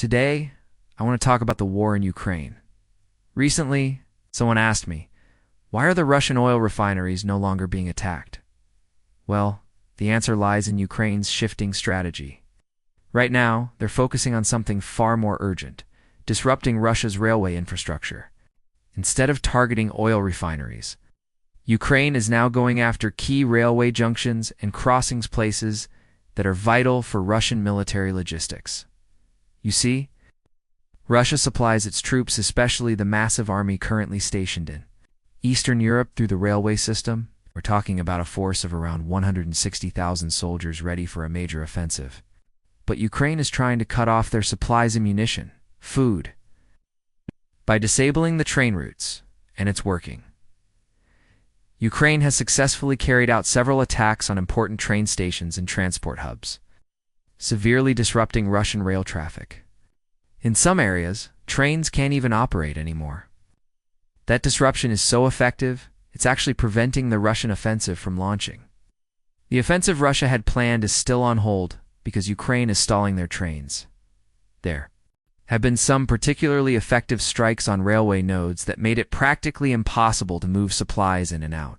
Today, I want to talk about the war in Ukraine. Recently, someone asked me, why are the Russian oil refineries no longer being attacked? Well, the answer lies in Ukraine's shifting strategy. Right now, they're focusing on something far more urgent, disrupting Russia's railway infrastructure. Instead of targeting oil refineries, Ukraine is now going after key railway junctions and crossings places that are vital for Russian military logistics. You see, Russia supplies its troops, especially the massive army currently stationed in Eastern Europe, through the railway system. We're talking about a force of around 160,000 soldiers ready for a major offensive. But Ukraine is trying to cut off their supplies of munition, food, by disabling the train routes, and it's working. Ukraine has successfully carried out several attacks on important train stations and transport hubs, severely disrupting Russian rail traffic. In some areas, trains can't even operate anymore. That disruption is so effective, it's actually preventing the Russian offensive from launching. The offensive Russia had planned is still on hold because Ukraine is stalling their trains. There have been some particularly effective strikes on railway nodes that made it practically impossible to move supplies in and out.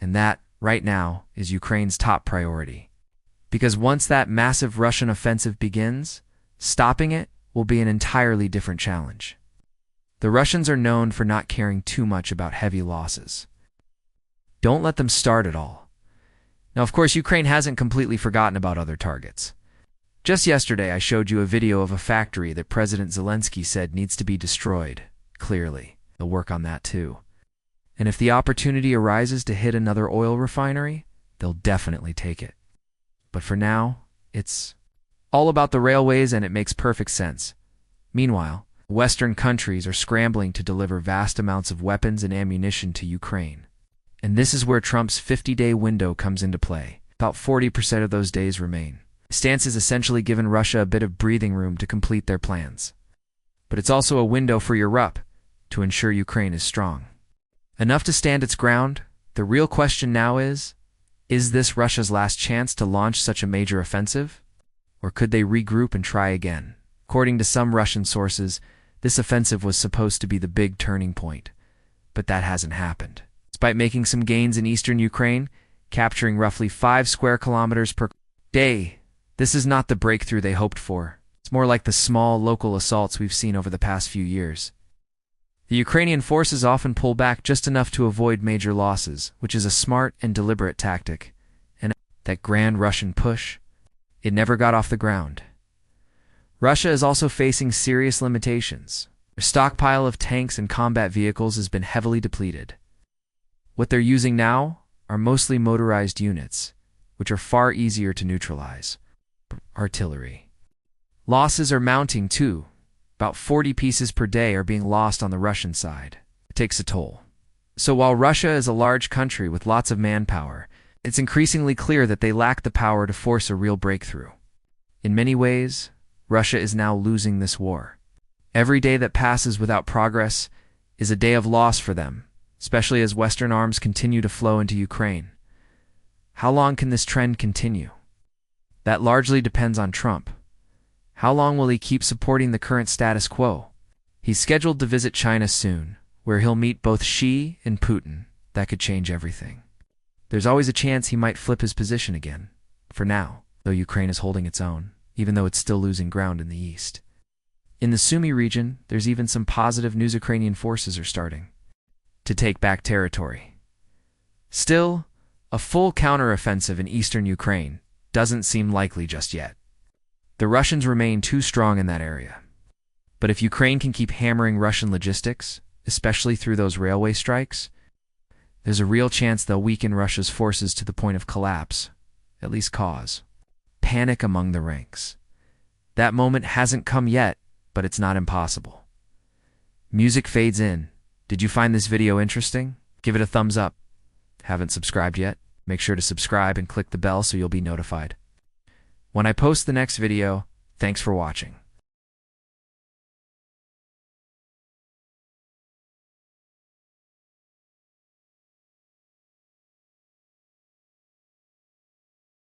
And that, right now, is Ukraine's top priority. Because once that massive Russian offensive begins, stopping it will be an entirely different challenge. The Russians are known for not caring too much about heavy losses. Don't let them start at all. Now, of course, Ukraine hasn't completely forgotten about other targets. Just yesterday, I showed you a video of a factory that President Zelensky said needs to be destroyed. Clearly, they'll work on that too. And if the opportunity arises to hit another oil refinery, they'll definitely take it. But for now, it's all about the railways, and it makes perfect sense. Meanwhile, Western countries are scrambling to deliver vast amounts of weapons and ammunition to Ukraine. And this is where Trump's 50-day window comes into play. About 40% of those days remain. The stance has essentially given Russia a bit of breathing room to complete their plans. But it's also a window for Europe to ensure Ukraine is strong enough to stand its ground. The real question now is this Russia's last chance to launch such a major offensive? Or could they regroup and try again? According to some Russian sources, this offensive was supposed to be the big turning point, but that hasn't happened. Despite making some gains in eastern Ukraine, capturing roughly 5 square kilometers per day, this is not the breakthrough they hoped for. It's more like the small local assaults we've seen over the past few years. The Ukrainian forces often pull back just enough to avoid major losses, which is a smart and deliberate tactic. And that grand Russian push, it never got off the ground. Russia is also facing serious limitations. Their stockpile of tanks and combat vehicles has been heavily depleted. What they're using now are mostly motorized units, which are far easier to neutralize. Artillery losses are mounting too. About 40 pieces per day are being lost on the Russian side. It takes a toll. So while Russia is a large country with lots of manpower, it's increasingly clear that they lack the power to force a real breakthrough. In many ways, Russia is now losing this war. Every day that passes without progress is a day of loss for them, especially as Western arms continue to flow into Ukraine. How long can this trend continue? That largely depends on Trump. How long will he keep supporting the current status quo? He's scheduled to visit China soon, where he'll meet both Xi and Putin. That could change everything. There's always a chance he might flip his position again. For now, though, Ukraine is holding its own, even though it's still losing ground in the east. In the Sumy region, there's even some positive news. Ukrainian forces are starting to take back territory. Still, a full counteroffensive in eastern Ukraine doesn't seem likely just yet. The Russians remain too strong in that area. But if Ukraine can keep hammering Russian logistics, especially through those railway strikes, there's a real chance they'll weaken Russia's forces to the point of collapse, at least cause panic among the ranks. That moment hasn't come yet, but it's not impossible. Music fades in. Did you find this video interesting? Give it a thumbs up. Haven't subscribed yet? Make sure to subscribe and click the bell so you'll be notified when I post the next video. Thanks for watching.